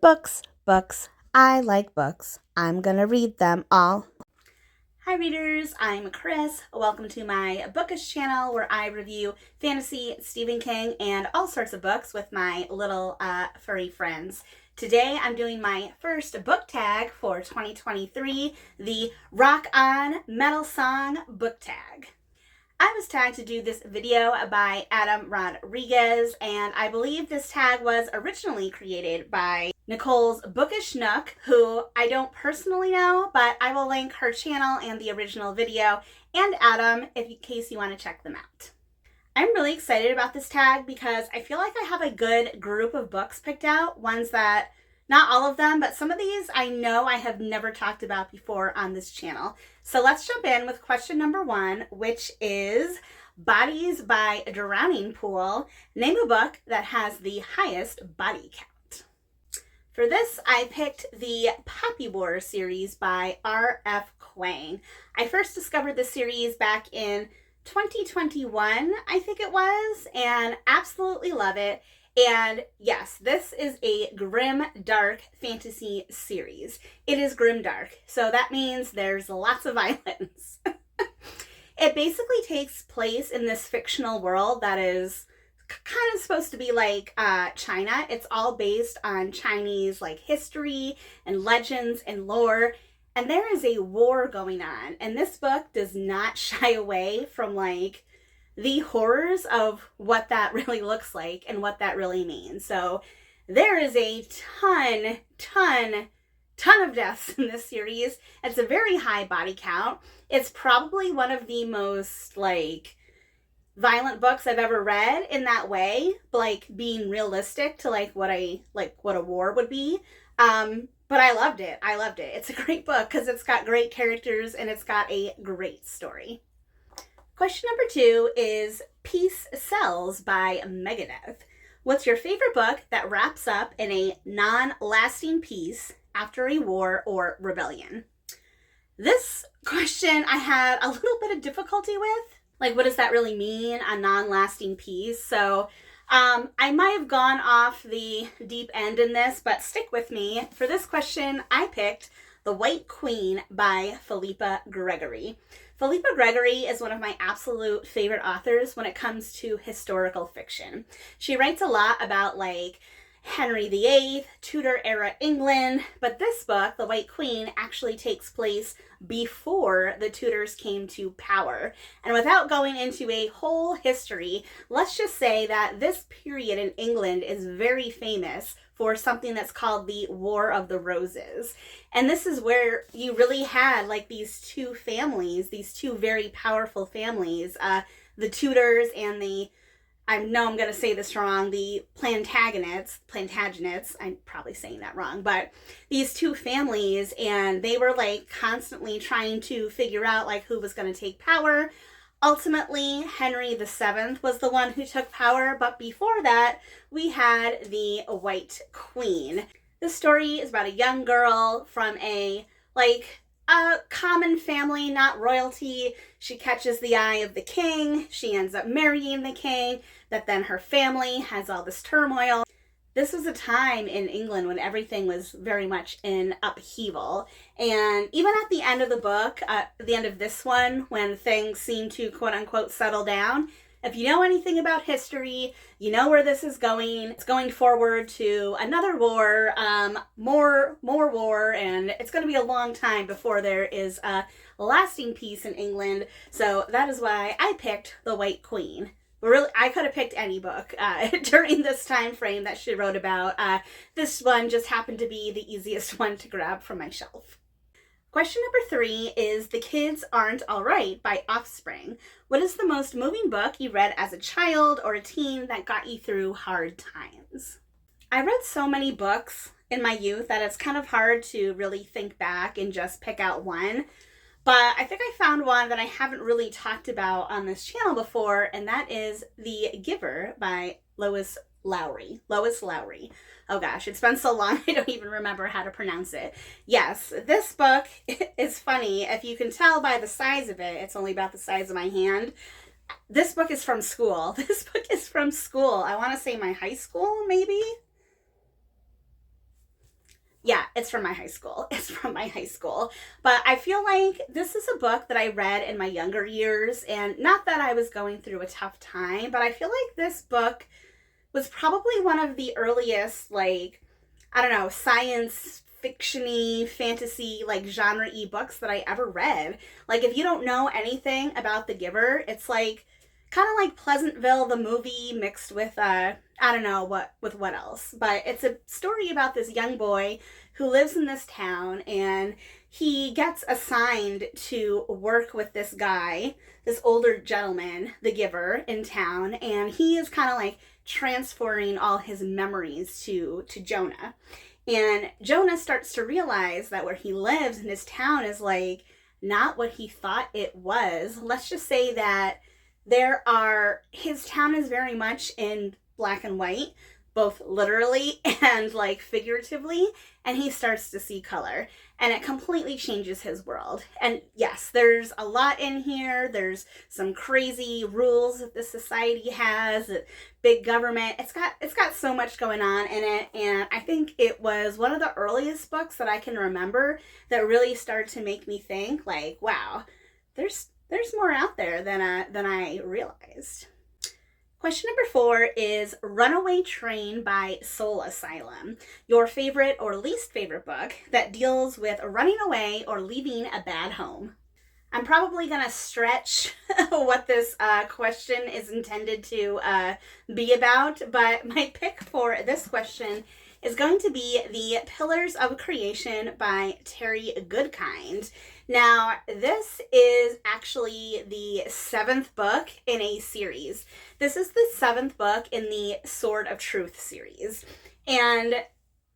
Books, books. I like books. I'm gonna read them all. Hi readers, I'm Chris. Welcome to my bookish channel where I review fantasy, Stephen King, and all sorts of books with my little furry friends. Today I'm doing my first book tag for 2023, the Rock On Metal Song book tag. I was tagged to do this video by Adam Rodriguez, and I believe this tag was originally created by Nicole's Bookish Nook, who I don't personally know, but I will link her channel and the original video and Adam in case you want to check them out. I'm really excited about this tag because I feel like I have a good group of books picked out, ones that, not all of them, but some of these I know I have never talked about before on this channel. So let's jump in with question number 1, which is Bodies by Drowning Pool. Name a book that has the highest body count. For this, I picked the Poppy War series by R.F. Kuang. I first discovered this series back in 2021, I think it was, and absolutely love it. And yes, this is a grim, dark fantasy series. It is grim dark, so that means there's lots of violence. It basically takes place in this fictional world that is kind of supposed to be like China. It's all based on Chinese like history and legends and lore. And there is a war going on. And this book does not shy away from like the horrors of what that really looks like and what that really means. So there is a ton of deaths in this series. It's a very high body count. It's probably one of the most like violent books I've ever read in that way, like being realistic to like what a war would be. But I loved it. It's a great book because it's got great characters and it's got a great story. Question number 2 is Peace Sells by Megadeth. What's your favorite book that wraps up in a non-lasting peace after a war or rebellion? This question I had a little bit of difficulty with. Like, what does that really mean, a non-lasting peace? So I might have gone off the deep end in this, but stick with me. For this question, I picked The White Queen by Philippa Gregory. Philippa Gregory is one of my absolute favorite authors when it comes to historical fiction. She writes a lot about like Henry VIII, Tudor era England, but this book, The White Queen, actually takes place before the Tudors came to power. And without going into a whole history, let's just say that this period in England is very famous for something that's called the War of the Roses. And this is where you really had like these two families, these two very powerful families, the Tudors and the, I know I'm going to say this wrong, the Plantagenets, I'm probably saying that wrong, but these two families, and they were like constantly trying to figure out like who was going to take power. Ultimately, Henry VII was the one who took power, but before that, we had the White Queen. This story is about a young girl from a common family, not royalty. She catches the eye of the king. She ends up marrying the king, but then her family has all this turmoil. This was a time in England when everything was very much in upheaval. And even at the end of the book, at the end of this one, when things seem to quote unquote settle down, if you know anything about history, you know where this is going. It's going forward to another war, more war, and it's going to be a long time before there is a lasting peace in England. So that is why I picked The White Queen. Really, I could have picked any book during this time frame that she wrote about. This one just happened to be the easiest one to grab from my shelf. Question number 3 is The Kids Aren't Alright by Offspring. What is the most moving book you read as a child or a teen that got you through hard times? I read so many books in my youth that it's kind of hard to really think back and just pick out one. But I think I found one that I haven't really talked about on this channel before, and that is The Giver by Lois Lowry. Oh gosh, it's been so long I don't even remember how to pronounce it. Yes, this book is funny. If you can tell by the size of it, it's only about the size of my hand. This book is from school. I want to say my high school, maybe? it's from my high school. It's from my high school. But I feel like this is a book that I read in my younger years, and not that I was going through a tough time, but I feel like this book was probably one of the earliest, like, I don't know, science fiction-y, fantasy, like, genre-y books that I ever read. Like, if you don't know anything about The Giver, it's like, kind of like Pleasantville, the movie, mixed with, I don't know what else. But it's a story about this young boy who lives in this town, and he gets assigned to work with this guy, this older gentleman, the Giver, in town, and he is kind of like transferring all his memories to Jonah. And Jonah starts to realize that where he lives in his town is like not what he thought it was. Let's just say that his town is very much in black and white, both literally and like figuratively, and he starts to see color, and it completely changes his world. And yes, there's a lot in here. There's some crazy rules that this society has, big government. It's got so much going on in it, and I think it was one of the earliest books that I can remember that really started to make me think like, wow, there's more out there than I realized. Question number 4 is Runaway Train by Soul Asylum. Your favorite or least favorite book that deals with running away or leaving a bad home. I'm probably going to stretch what this question is intended to be about, but my pick for this question is going to be The Pillars of Creation by Terry Goodkind. Now, this is actually the 7th book in a series. This is the 7th book in the Sword of Truth series. And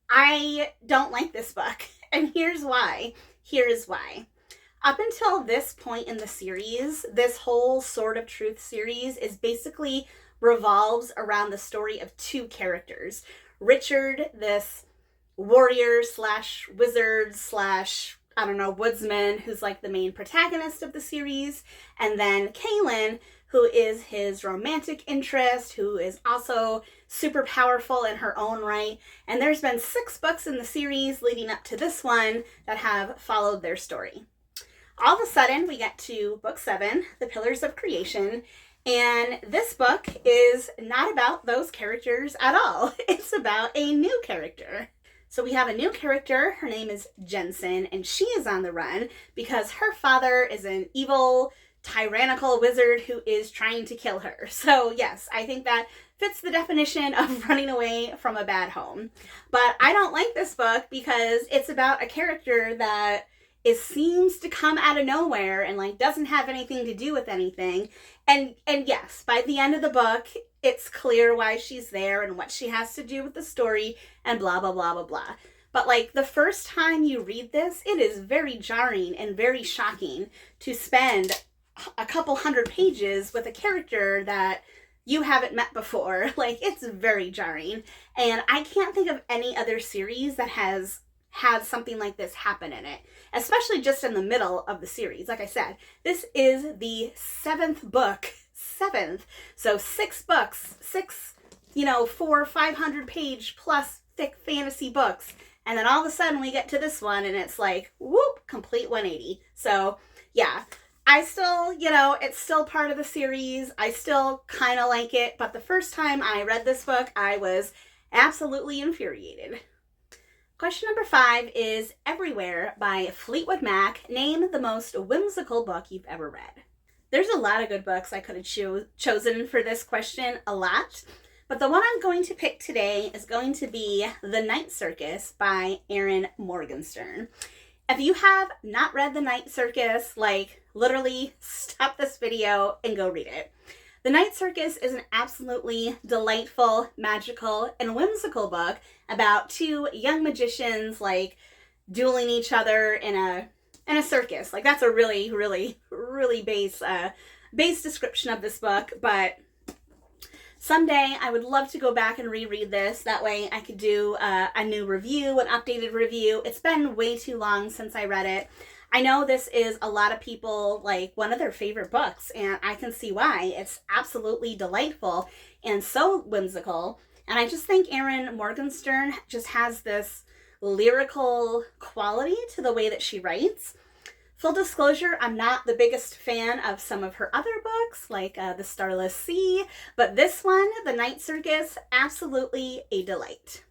I don't like this book. And here's why. Up until this point in the series, this whole Sword of Truth series is basically revolves around the story of 2 characters. Richard, this warrior slash wizard slash, I don't know, woodsman, who's like the main protagonist of the series, and then Kaylin, who is his romantic interest, who is also super powerful in her own right. And there's been 6 books in the series leading up to this one that have followed their story. All of a sudden, we get to book 7, The Pillars of Creation, and this book is not about those characters at all. It's about a new character. So we have a new character. Her name is Jensen, and she is on the run because her father is an evil, tyrannical wizard who is trying to kill her. So yes, I think that fits the definition of running away from a bad home. But I don't like this book because it's about a character that seems to come out of nowhere and like doesn't have anything to do with anything. And yes, by the end of the book, it's clear why she's there and what she has to do with the story and blah, blah, blah, blah, blah. But like the first time you read this, it is very jarring and very shocking to spend a couple hundred pages with a character that you haven't met before. Like, it's very jarring. And I can't think of any other series that has had something like this happen in it, especially just in the middle of the series. Like I said, this is the 7th book. 7th. So 6 books, 6, 400, 500 page plus thick fantasy books. And then all of a sudden we get to this one and it's like, whoop, complete 180. So yeah, I still, it's still part of the series. I still kind of like it. But the first time I read this book, I was absolutely infuriated. Question number 5 is Everywhere by Fleetwood Mac. Name the most whimsical book you've ever read. There's a lot of good books I could have chosen for this question, a lot. But the one I'm going to pick today is going to be The Night Circus by Erin Morgenstern. If you have not read The Night Circus, like literally stop this video and go read it. The Night Circus is an absolutely delightful, magical, and whimsical book about 2 young magicians like dueling each other in a circus. Like, that's a really, really, really base description of this book. But someday I would love to go back and reread this. That way I could do a new review, an updated review. It's been way too long since I read it. I know this is a lot of people, like, one of their favorite books, and I can see why. It's absolutely delightful and so whimsical. And I just think Erin Morgenstern just has this lyrical quality to the way that she writes. Full disclosure, I'm not the biggest fan of some of her other books, like The Starless Sea, but this one, The Night Circus, absolutely a delight.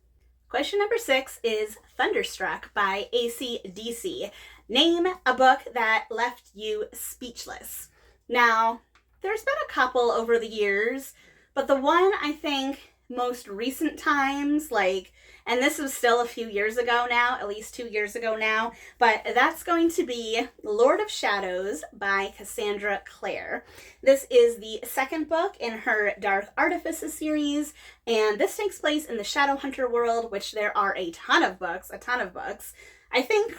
Question number 6 is Thunderstruck by AC/DC. Name a book that left you speechless. Now, there's been a couple over the years, but the one I think most recent times, and this was still a few years ago now, at least 2 years ago now, but that's going to be Lord of Shadows by Cassandra Clare. This is the second book in her Dark Artifices series, and this takes place in the Shadowhunter world, which there are a ton of books. I think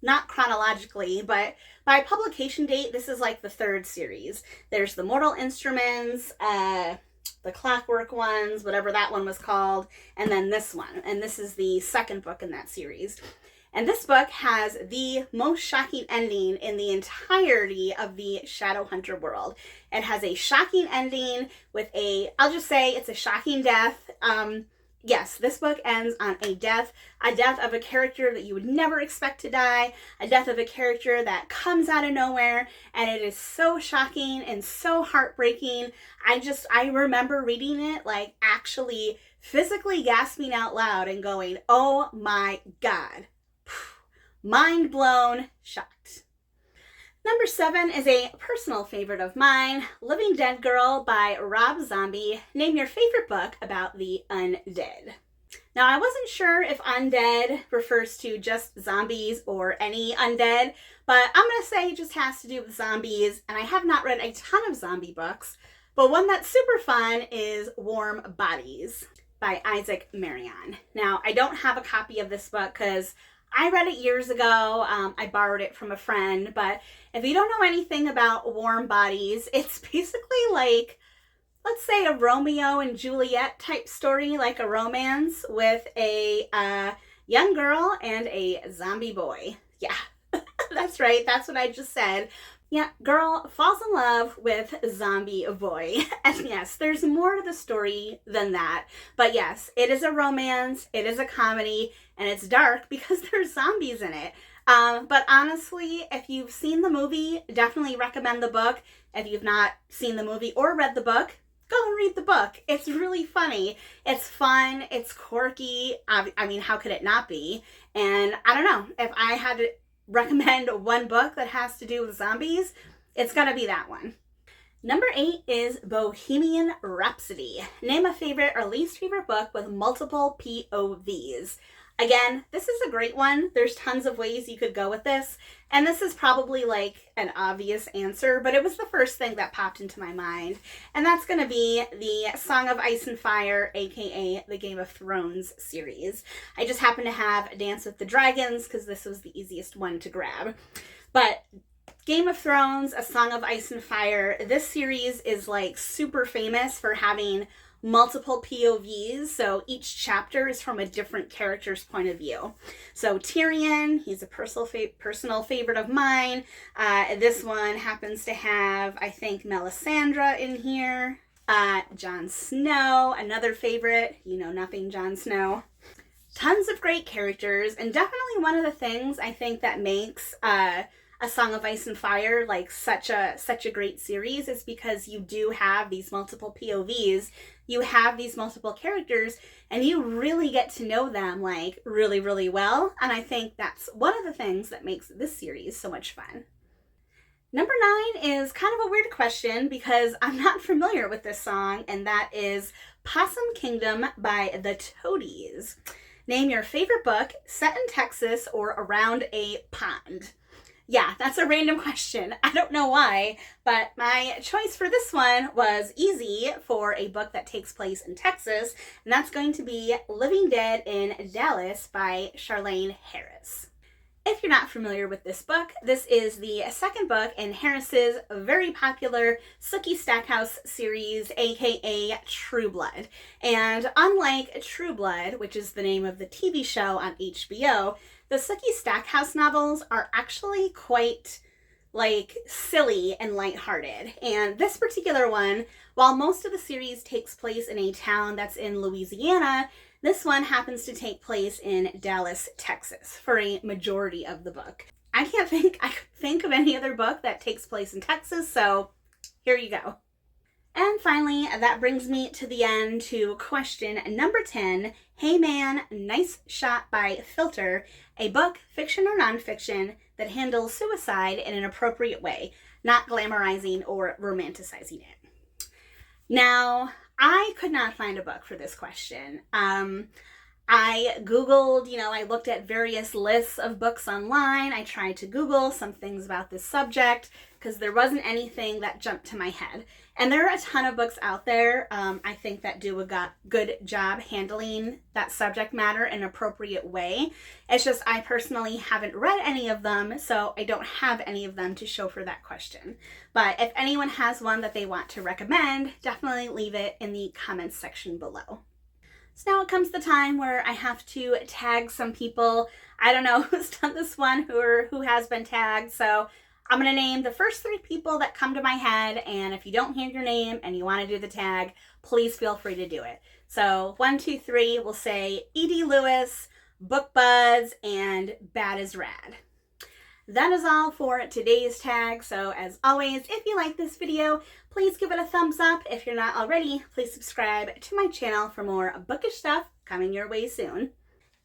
not chronologically, but by publication date, this is like the third series. There's the Mortal Instruments, the Clockwork ones, whatever that one was called, and then this one. And this is the second book in that series. And this book has the most shocking ending in the entirety of the Shadowhunter world. It has a shocking ending with I'll just say it's a shocking death. Yes, this book ends on a death of a character that you would never expect to die, a death of a character that comes out of nowhere, and it is so shocking and so heartbreaking. I remember reading it, actually physically gasping out loud and going, oh my God. Mind blown, shocked. Number 7 is a personal favorite of mine, Living Dead Girl by Rob Zombie. Name your favorite book about the undead. Now, I wasn't sure if undead refers to just zombies or any undead, but I'm going to say it just has to do with zombies, and I have not read a ton of zombie books, but one that's super fun is Warm Bodies by Isaac Marion. Now, I don't have a copy of this book because I read it years ago. I borrowed it from a friend, but if you don't know anything about Warm Bodies, it's basically like, let's say, a Romeo and Juliet type story, like a romance with a young girl and a zombie boy. Yeah, that's right. That's what I just said. Yeah, girl falls in love with zombie boy. And yes, there's more to the story than that. But yes, it is a romance, it is a comedy, and it's dark because there's zombies in it. But honestly, if you've seen the movie, definitely recommend the book. If you've not seen the movie or read the book, go and read the book. It's really funny. It's fun. It's quirky. I mean, how could it not be? And I don't know, if I had to recommend one book that has to do with zombies, it's gonna be that one. Number 8 is Bohemian Rhapsody. Name a favorite or least favorite book with multiple POVs. Again, this is a great one. There's tons of ways you could go with this, and this is probably an obvious answer, but it was the first thing that popped into my mind, and that's going to be the Song of Ice and Fire, aka the Game of Thrones series. I just happen to have Dance with the Dragons because this was the easiest one to grab. But Game of Thrones, A Song of Ice and Fire, this series is super famous for having multiple POVs, so each chapter is from a different character's point of view. So Tyrion, he's a personal favorite of mine. This one happens to have, I think, Melisandre in here. Jon Snow, another favorite. You know nothing, Jon Snow. Tons of great characters, and definitely one of the things I think that makes A Song of Ice and Fire such a great series is because you do have these multiple POVs, you have these multiple characters, and you really get to know them really, really well. And I think that's one of the things that makes this series so much fun. Number 9 is kind of a weird question because I'm not familiar with this song, and that is Possum Kingdom by the Toadies. Name your favorite book set in Texas or around a pond. Yeah, that's a random question. I don't know why, but my choice for this one was easy for a book that takes place in Texas, and that's going to be Living Dead in Dallas by Charlaine Harris. If you're not familiar with this book, this is the second book in Harris's very popular Sookie Stackhouse series, aka True Blood. And unlike True Blood, which is the name of the TV show on HBO, the Sookie Stackhouse novels are actually quite silly and lighthearted. And this particular one, while most of the series takes place in a town that's in Louisiana, This one happens to take place in Dallas, Texas for a majority of the book. I can't think of any other book that takes place in Texas, so here you go. And finally, that brings me to the end to question number 10. Hey Man, Nice Shot by Filter, a book, fiction or nonfiction, that handles suicide in an appropriate way, not glamorizing or romanticizing it. Now, I could not find a book for this question. I Googled, I looked at various lists of books online. I tried to Google some things about this subject because there wasn't anything that jumped to my head. And there are a ton of books out there, I think, that do a good job handling that subject matter in an appropriate way. It's just I personally haven't read any of them, so I don't have any of them to show for that question. But if anyone has one that they want to recommend, definitely leave it in the comments section below. So now it comes the time where I have to tag some people. I don't know who's done this one or who has been tagged, so I'm going to name the first 3 people that come to my head, and if you don't hear your name and you want to do the tag, please feel free to do it. So 1, 2, 3, we'll say E.D. Lewis, Book Buds, and Bad as Rad. That is all for today's tag, so as always, if you like this video, please give it a thumbs up. If you're not already, please subscribe to my channel for more bookish stuff coming your way soon.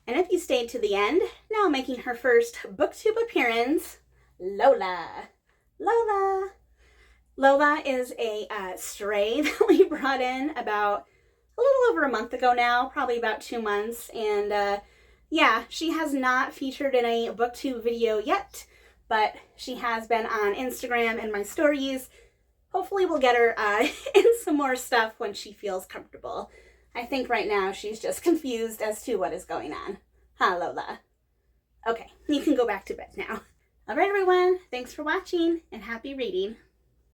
And if you stayed to the end, now making her first booktube appearance, Lola. Lola is a stray that we brought in about a little over a month ago now, probably about 2 months, and yeah, she has not featured in a booktube video yet, but she has been on Instagram and my stories. Hopefully we'll get her in some more stuff when she feels comfortable. I think right now she's just confused as to what is going on. Huh, Lola? Okay, you can go back to bed now. All right, everyone, thanks for watching and happy reading.